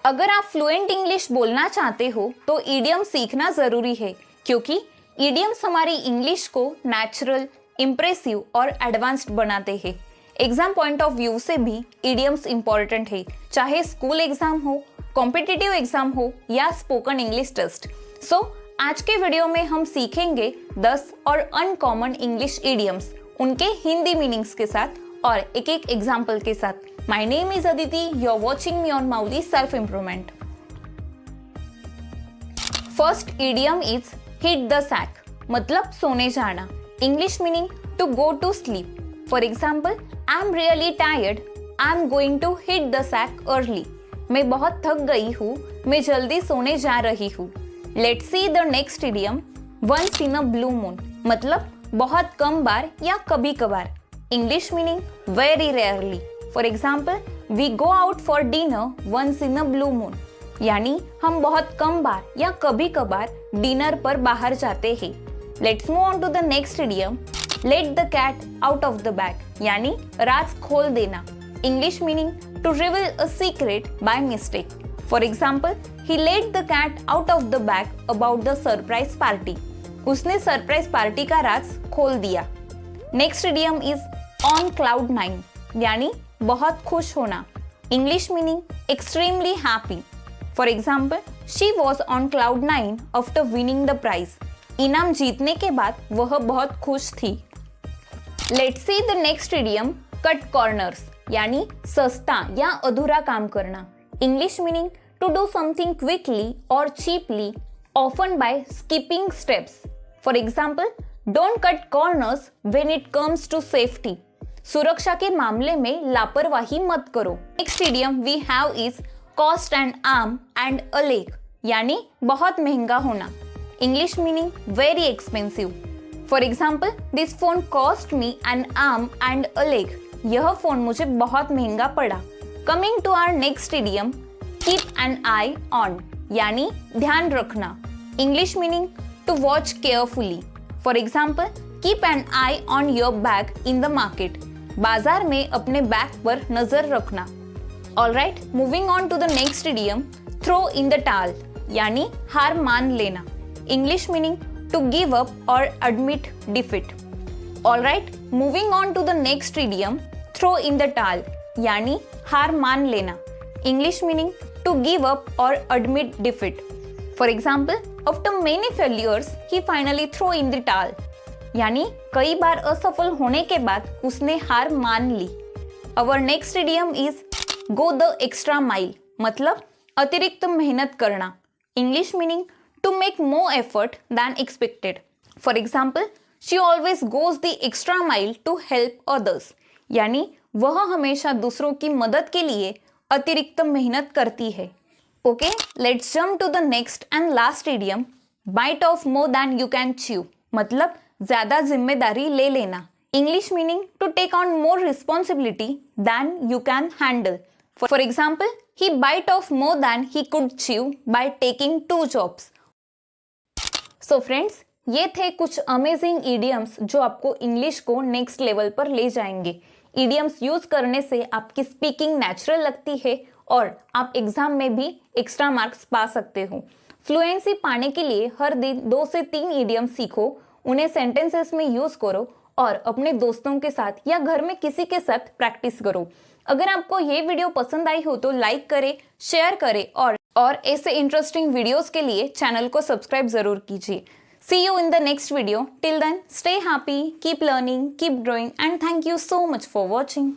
अगर आप fluent English बोलना चाहते हो तो ईडियम सीखना ज़रूरी है, क्योंकि ईडियम्स हमारी इंग्लिश को नेचुरल, इम्प्रेसिव और एडवांस्ड बनाते हैं। एग्जाम पॉइंट ऑफ व्यू से भी ईडियम्स इंपॉर्टेंट है, चाहे स्कूल एग्जाम हो, कॉम्पिटिटिव एग्जाम हो या स्पोकन इंग्लिश टेस्ट। सो आज के वीडियो में हम सीखेंगे 10 और अनकॉमन इंग्लिश ईडियम्स, उनके हिंदी मीनिंग्स के साथ और एक एक एग्जाम्पल के साथ। My name is Aditi, you're watching me on Mauli Self Improvement. First idiom is hit the sack, मतलब सोने जाना। English meaning to go to sleep. For example, I'm really tired, I'm going to hit the sack early. मैं बहुत थक गई हूँ, मैं जल्दी सोने जा रही हूँ। Let's see the next idiom, once in a blue moon, मतलब बहुत कम बार या कभी कभार। English meaning very rarely. For example, we go out for dinner once in a blue moon, यानी हम बहुत कम बार या कभी कभार डिनर पर बाहर जाते हैं। Let's move on to the next idiom, let the cat out of the bag, यानी राज खोल देना। English meaning to reveal a secret by mistake. For example, he let the cat out of the bag about the surprise party, उसने surprise party का राज खोल दिया। Next idiom is on cloud 9, यानी बहुत खुश होना। English meaning extremely happy. For example, she was on cloud 9 after winning the prize, इनाम जीतने के बाद वह बहुत खुश थी। Let's see the next idiom, cut corners, यानी सस्ता या अधूरा काम करना। English meaning to do something quickly और cheaply, often by skipping steps. For example, don't cut corners when it comes to safety, सुरक्षा के मामले में लापरवाही मत करो। Next idiom we have is cost an arm and a leg, यानी बहुत महंगा होना। English meaning very expensive. For example, this phone cost me an arm and a leg, यह फोन मुझे बहुत महंगा पड़ा। Coming to our next idiom, keep an eye on, यानी ध्यान रखना। English meaning to watch carefully. For example, keep an eye on your bag in the market, बाजार में अपने बैग पर नजर रखना। Alright, moving on to the next idiom, throw in the towel, यानी हार मान लेना। English meaning to give up और admit defeat. Alright, moving on to the next idiom, throw in the towel, यानी हार मान लेना। English meaning to give up और admit defeat. For example, after many failures he finally throw in the towel, यानी कई बार असफल होने के बाद उसने हार मान ली। Our next idiom is go the extra mile, मतलब अतिरिक्त मेहनत करना। English meaning to make more effort than expected. For example, she always goes the extra mile to help others, यानी वह हमेशा दूसरों की मदद के लिए अतिरिक्त मेहनत करती है। Okay, let's jump to the next and last idiom, bite off more than you can chew, मतलब ज्यादा जिम्मेदारी ले लेना। English meaning to take on more responsibility than you can handle. For example, he bit off more than he could chew by taking 2 jobs. So friends, ये थे कुछ amazing idioms जो आपको इंग्लिश को नेक्स्ट लेवल पर ले जाएंगे। Idioms use करने से आपकी स्पीकिंग नेचुरल लगती है और आप एग्जाम में भी एक्स्ट्रा मार्क्स पा सकते हो। फ्लुएंसी पाने के लिए हर दिन 2 से 3 इडियम सीखो, उन्हें सेंटेंसेस में यूज करो और अपने दोस्तों के साथ या घर में किसी के साथ प्रैक्टिस करो। अगर आपको ये वीडियो पसंद आई हो तो लाइक करें, शेयर करें और ऐसे इंटरेस्टिंग वीडियोस के लिए चैनल को सब्सक्राइब जरूर कीजिए। See you in the next video. Till then, stay happy, keep learning, keep growing, and thank you so much for watching.